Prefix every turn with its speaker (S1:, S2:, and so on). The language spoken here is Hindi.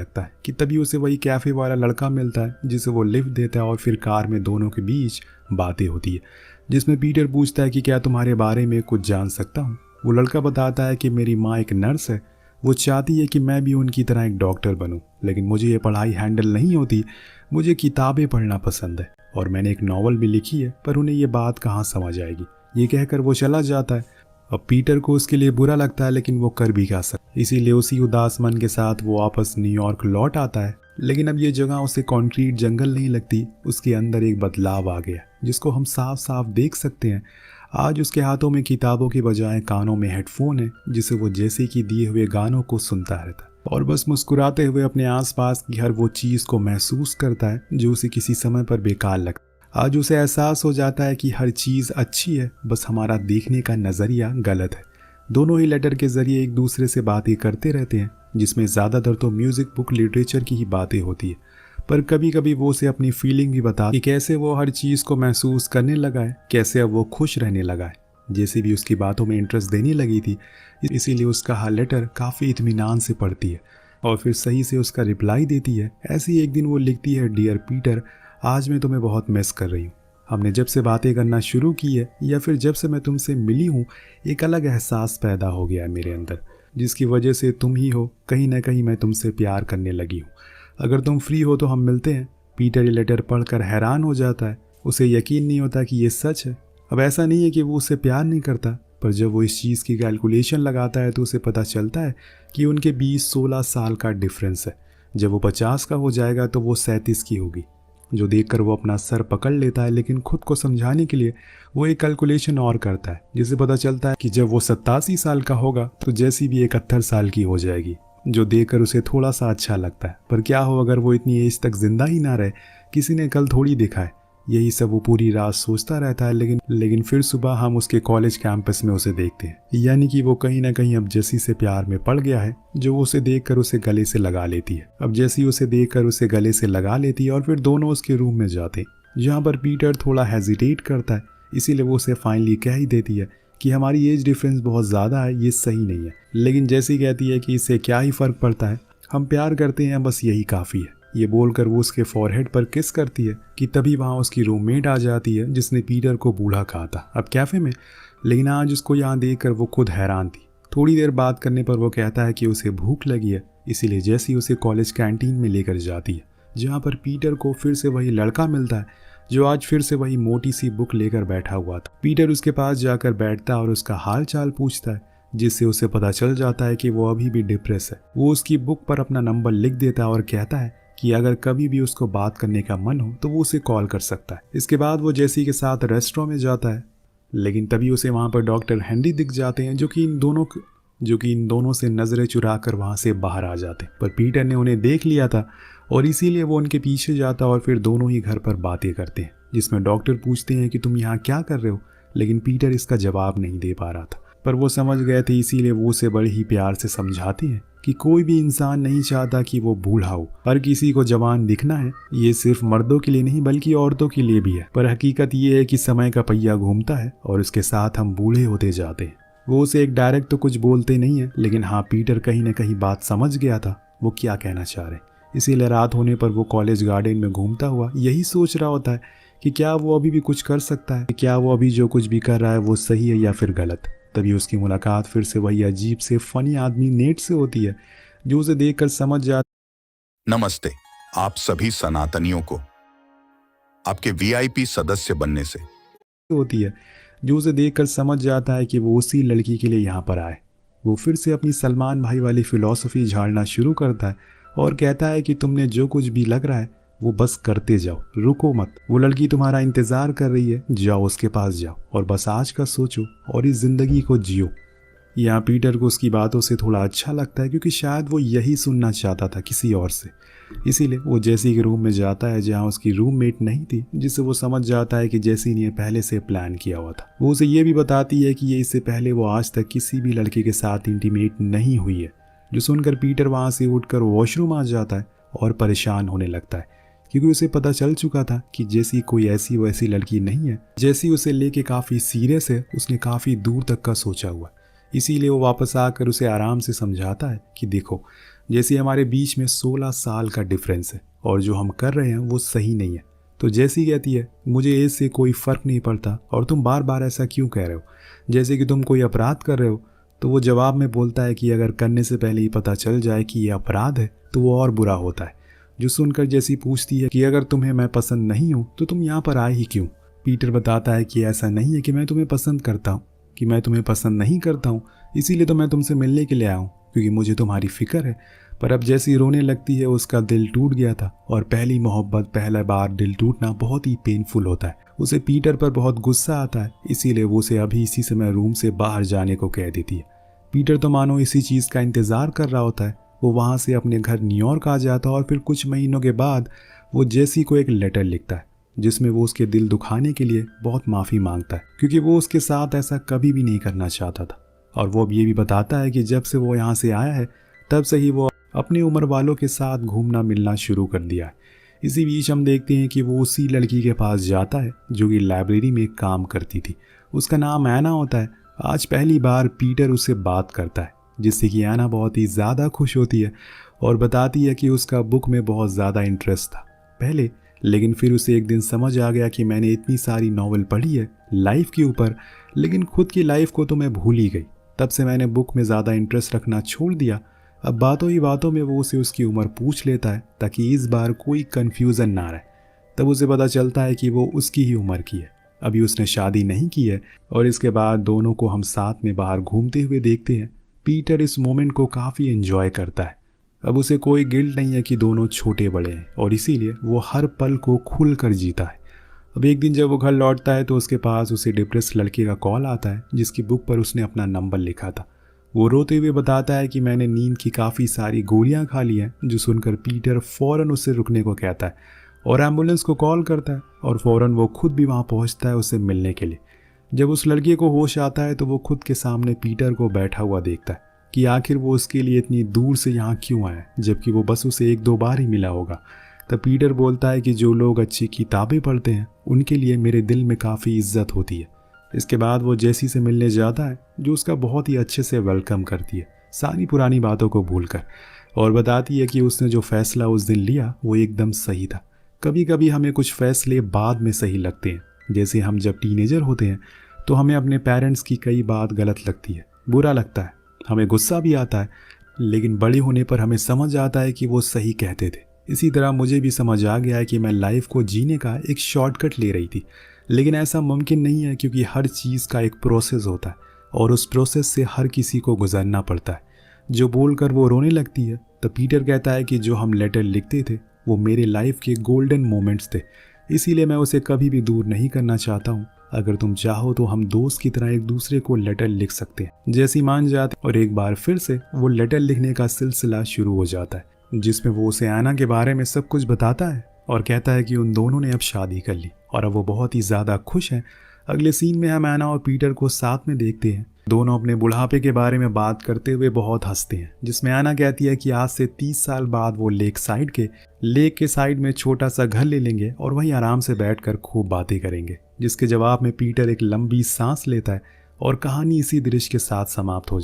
S1: लगता है कि तभी उसे वही कैफ़े वाला लड़का मिलता है जिसे वो लिफ्ट देता है और फिर कार में दोनों के बीच बातें होती है, जिसमें पीटर पूछता है कि क्या तुम्हारे बारे में कुछ जान सकता हूँ। वो लड़का बताता है कि मेरी माँ एक नर्स है, वो चाहती है कि मैं भी उनकी तरह एक डॉक्टर बनूं, लेकिन मुझे ये पढ़ाई हैंडल नहीं होती। मुझे किताबें पढ़ना पसंद है और मैंने एक नॉवल भी लिखी है, पर उन्हें ये बात कहाँ समझ आएगी। ये कहकर वो चला जाता है। अब पीटर को उसके लिए बुरा लगता है, लेकिन वो कर भी क्या सकता, इसीलिए उसी उदास मन के साथ वो वापस न्यूयॉर्क लौट आता है। लेकिन अब ये जगह उसे कंक्रीट जंगल नहीं लगती, उसके अंदर एक बदलाव आ गया जिसको हम साफ साफ देख सकते हैं। आज उसके हाथों में किताबों के बजाय कानों में हेडफोन है, जिसे वो जैसे कि दिए हुए गानों को सुनता रहता है और बस मुस्कुराते हुए अपने आसपास की हर वो चीज़ को महसूस करता है जो उसे किसी समय पर बेकार लगता है। आज उसे एहसास हो जाता है कि हर चीज़ अच्छी है, बस हमारा देखने का नज़रिया गलत है। दोनों ही लेटर के ज़रिए एक दूसरे से बातें करते रहते हैं, जिसमें ज़्यादातर तो म्यूज़िक, बुक, लिटरेचर की ही बातें होती है, पर कभी कभी वो उसे अपनी फीलिंग भी बता कि कैसे वो हर चीज़ को महसूस करने लगा है, कैसे अब वो खुश रहने लगा है। जैसे भी उसकी बातों में इंटरेस्ट देने लगी थी, इसीलिए उसका हर लेटर काफ़ी इत्मीनान से पढ़ती है और फिर सही से उसका रिप्लाई देती है। ऐसे ही एक दिन वो लिखती है, डियर पीटर, आज मैं तुम्हें बहुत मिस कर रही हूँ। हमने जब से बातें करना शुरू की है या फिर जब से मैं तुमसे मिली हूँ, एक अलग एहसास पैदा हो गया है मेरे अंदर, जिसकी वजह से तुम ही हो। कहीं ना कहीं मैं तुमसे प्यार करने लगी हूँ। अगर तुम फ्री हो तो हम मिलते हैं। पीटर ये लेटर पढ़कर हैरान हो जाता है। उसे यकीन नहीं होता कि ये सच है। अब ऐसा नहीं है कि वो उससे प्यार नहीं करता, पर जब वो इस चीज़ की कैलकुलेशन लगाता है तो उसे पता चलता है कि उनके बीच 16 साल का डिफरेंस है। जब वो 50 का हो जाएगा तो वो 37 की होगी, जो देखकर वो अपना सर पकड़ लेता है। लेकिन खुद को समझाने के लिए वो एक कैलकुलेशन और करता है, जिससे पता चलता है कि जब वो 87 साल का होगा तो जैसी भी 71 साल की हो जाएगी, जो देखकर उसे थोड़ा सा अच्छा लगता है। पर क्या हो अगर वो इतनी एज तक जिंदा ही ना रहे, किसी ने कल थोड़ी देखा है। यही सब वो पूरी रात सोचता रहता है। लेकिन फिर सुबह हम उसके कॉलेज कैंपस में उसे देखते हैं, यानी कि वो कहीं ना कहीं अब जेसी से प्यार में पड़ गया है, जो उसे देखकर उसे गले से लगा लेती है। अब जेसी उसे देखकर उसे गले से लगा लेती है और फिर दोनों उसके रूम में जाते हैं, जहाँ पर पीटर थोड़ा हेजिटेट करता है। इसीलिए वो उसे फाइनली कह ही देती है कि हमारी एज डिफरेंस बहुत ज़्यादा है, ये सही नहीं है। लेकिन जेसी कहती है कि इससे क्या ही फ़र्क पड़ता है, हम प्यार करते हैं, बस यही काफ़ी है। ये बोलकर वो उसके फॉरहेड पर किस करती है कि तभी वहाँ उसकी रूममेट आ जाती है, जिसने पीटर को बूढ़ा कहा था अब कैफ़े में। लेकिन आज उसको यहाँ देखकर वो खुद हैरान थी। थोड़ी देर बात करने पर वो कहता है कि उसे भूख लगी है, इसीलिए जैसी उसे कॉलेज कैंटीन में लेकर जाती है, जहाँ पर पीटर को फिर से वही लड़का मिलता है, जो आज फिर से वही मोटी सी बुक लेकर बैठा हुआ था। पीटर उसके पास जाकर बैठता है और उसका हाल चाल पूछता है, जिससे उसे पता चल जाता है कि वो अभी भी डिप्रेस है। वो उसकी बुक पर अपना नंबर लिख देता है और कहता है कि अगर कभी भी उसको बात करने का मन हो तो वो उसे कॉल कर सकता है। इसके बाद वो जेसी के साथ रेस्टोरेंट में जाता है, लेकिन तभी उसे वहाँ पर डॉक्टर हेनरी दिख जाते हैं, जो कि इन दोनों से नज़रें चुरा कर वहाँ से बाहर आ जाते हैं। पर पीटर ने उन्हें देख लिया था और इसीलिए वो उनके पीछे जाता और फिर दोनों ही घर पर बातें करते हैं, जिसमें डॉक्टर पूछते हैं कि तुम यहाँ क्या कर रहे हो। लेकिन पीटर इसका जवाब नहीं दे पा रहा था, पर वो समझ गए थे, इसीलिए वो उसे बड़े ही प्यार से समझाते हैं कि कोई भी इंसान नहीं चाहता कि वो बूढ़ा हो। हर किसी को जवान दिखना है, ये सिर्फ मर्दों के लिए नहीं बल्कि औरतों के लिए भी है। पर हकीकत ये है कि समय का पहिया घूमता है और उसके साथ हम बूढ़े होते जाते हैं। वो उसे एक डायरेक्ट तो कुछ बोलते नहीं है, लेकिन हाँ, पीटर कहीं ना कहीं बात समझ गया था वो क्या कहना चाह रहे। इसीलिए रात होने पर वो कॉलेज गार्डन में घूमता हुआ यही सोच रहा होता है कि क्या वो अभी भी कुछ कर सकता है, क्या वो अभी जो कुछ भी कर रहा है वो सही है या फिर गलत। तभी उसकी मुलाकात फिर से वही अजीब से फनी आदमी नेट से होती है, जो उसे देखकर समझ जाता।
S2: नमस्ते आप सभी सनातनियों को आपके वीआईपी सदस्य बनने से
S1: होती है, जो उसे देखकर समझ जाता है कि वो उसी लड़की के लिए यहाँ पर आए। वो फिर से अपनी सलमान भाई वाली फिलॉसफी झाड़ना शुरू करता है और कहता है कि तुमने जो कुछ भी लग रहा है वो बस करते जाओ, रुको मत। वो लड़की तुम्हारा इंतजार कर रही है, जाओ उसके पास जाओ और बस आज का सोचो और इस जिंदगी को जियो। यहाँ पीटर को उसकी बातों से थोड़ा अच्छा लगता है, क्योंकि शायद वो यही सुनना चाहता था किसी और से। इसीलिए वो जेसी के रूम में जाता है, जहाँ उसकी रूममेट नहीं थी, जिससे वो समझ जाता है कि जेसी ने पहले से प्लान किया हुआ था। वो उसे ये भी बताती है कि ये इससे पहले वो आज तक किसी भी लड़के के साथ इंटीमेट नहीं हुई है। जो सुनकर पीटर वहाँ से उठकर वॉशरूम आ जाता है और परेशान होने लगता है, क्योंकि उसे पता चल चुका था कि जेसी कोई ऐसी वैसी लड़की नहीं है। जेसी उसे लेके काफ़ी सीरियस है, उसने काफ़ी दूर तक का सोचा हुआ। इसीलिए वो वापस आकर उसे आराम से समझाता है कि देखो, जैसे हमारे बीच में 16 साल का डिफरेंस है और जो हम कर रहे हैं वो सही नहीं है। तो जैसी कहती है मुझे एज से कोई फ़र्क नहीं पड़ता और तुम बार बार ऐसा क्यों कह रहे हो, जैसे कि तुम कोई अपराध कर रहे हो। तो वो जवाब में बोलता है कि अगर करने से पहले ही पता चल जाए कि ये अपराध है तो वो और बुरा होता है। जो सुनकर जैसी पूछती है कि अगर तुम्हें मैं पसंद नहीं हूँ तो तुम यहाँ पर आए ही क्यों। पीटर बताता है कि ऐसा नहीं है कि मैं तुम्हें पसंद करता हूँ, कि मैं तुम्हें पसंद नहीं करता हूँ, इसीलिए तो मैं तुमसे मिलने के लिए आया हूँ क्योंकि मुझे तुम्हारी फिक्र है। पर अब जैसी रोने लगती है उसका दिल टूट गया था और पहली मोहब्बत, पहला बार दिल टूटना बहुत ही पेनफुल होता है। उसे पीटर पर बहुत गुस्सा आता है, इसीलिए वो उसे अभी इसी समय रूम से बाहर जाने को कह देती है। पीटर तो मानो इसी चीज़ का इंतज़ार कर रहा होता है। वो वहाँ से अपने घर न्यूयॉर्क आ जाता है और फिर कुछ महीनों के बाद वो जेसी को एक लेटर लिखता है जिसमें वो उसके दिल दुखाने के लिए बहुत माफ़ी मांगता है क्योंकि वो उसके साथ ऐसा कभी भी नहीं करना चाहता था। और वो अब ये भी बताता है कि जब से वो यहाँ से आया है तब से ही वो अपनी उम्र वालों के साथ घूमना मिलना शुरू कर दिया है। इसी बीच हम देखते हैं कि वो उसी लड़की के पास जाता है जो कि लाइब्रेरी में काम करती थी। उसका नाम ऐना होता है। आज पहली बार पीटर उससे बात करता है जिससे कि ऐना बहुत ही ज़्यादा खुश होती है और बताती है कि उसका बुक में बहुत ज़्यादा इंटरेस्ट था पहले, लेकिन फिर उसे एक दिन समझ आ गया कि मैंने इतनी सारी नॉवल पढ़ी है लाइफ के ऊपर, लेकिन खुद की लाइफ को तो मैं भूल ही गई। तब से मैंने बुक में ज़्यादा इंटरेस्ट रखना छोड़ दिया। अब बातों ही बातों में वो उसे उसकी उम्र पूछ लेता है ताकि इस बार कोई कन्फ्यूज़न ना रहे। तब उसे पता चलता है कि वो उसकी ही उम्र की है, अभी उसने शादी नहीं की है। और इसके बाद दोनों को हम साथ में बाहर घूमते हुए देखते हैं। पीटर इस मोमेंट को काफ़ी एंजॉय करता है। अब उसे कोई गिल्ट नहीं है कि दोनों छोटे बड़े हैं और इसीलिए वो हर पल को खुल कर जीता है। अब एक दिन जब वो घर लौटता है तो उसके पास उसे डिप्रेस लड़के का कॉल आता है जिसकी बुक पर उसने अपना नंबर लिखा था। वो रोते हुए बताता है कि मैंने नींद की काफ़ी सारी गोलियां खा ली हैं। जो सुनकर पीटर फ़ौरन उससे रुकने को कहता है और एम्बुलेंस को कॉल करता है और फ़ौरन वो खुद भी वहाँ पहुँचता है उससे मिलने के लिए। जब उस लड़के को होश आता है तो वो खुद के सामने पीटर को बैठा हुआ देखता है कि आखिर वो उसके लिए इतनी दूर से यहाँ क्यों आया जबकि वो बस उसे 1-2 बार ही मिला होगा। तब पीटर बोलता है कि जो लोग अच्छी किताबें पढ़ते हैं उनके लिए मेरे दिल में काफ़ी इज्जत होती है। इसके बाद वो जेसी से मिलने जाता है जो उसका बहुत ही अच्छे से वेलकम करती है सारी पुरानी बातों को भूलकर, और बताती है कि उसने जो फैसला उस दिन लिया वो एकदम सही था। कभी कभी हमें कुछ फैसले बाद में सही लगते हैं, जैसे हम जब टीनेजर होते हैं तो हमें अपने पेरेंट्स की कई बात गलत लगती है, बुरा लगता है, हमें गुस्सा भी आता है, लेकिन बड़े होने पर हमें समझ आता है कि वो सही कहते थे। इसी तरह मुझे भी समझ आ गया है कि मैं लाइफ को जीने का एक शॉर्टकट ले रही थी, लेकिन ऐसा मुमकिन नहीं है क्योंकि हर चीज़ का एक प्रोसेस होता है और उस प्रोसेस से हर किसी को गुजरना पड़ता है। जो बोलकर वो रोने लगती है तो पीटर कहता है कि जो हम लेटर लिखते थे वो मेरे लाइफ के गोल्डन मोमेंट्स थे, इसीलिए मैं उसे कभी भी दूर नहीं करना चाहता हूँ। अगर तुम चाहो तो हम दोस्त की तरह एक दूसरे को लेटर लिख सकते हैं। जैसी मान जाते और एक बार फिर से वो लेटर लिखने का सिलसिला शुरू हो जाता है जिसमें वो उसे ऐना के बारे में सब कुछ बताता है और कहता है कि उन दोनों ने अब शादी कर ली और अब वो बहुत ही ज़्यादा खुश हैं। अगले सीन में हम ऐना और पीटर को साथ में देखते हैं। दोनों अपने बुढ़ापे के बारे में बात करते हुए बहुत हंसते हैं, जिसमें ऐना कहती है कि आज से 30 साल बाद वो लेक के साइड में छोटा सा घर ले लेंगे और वहीं आराम से बैठकर खूब बातें करेंगे। जिसके जवाब में पीटर एक लंबी सांस लेता है और कहानी इसी दृश्य के साथ समाप्त हो जाती है।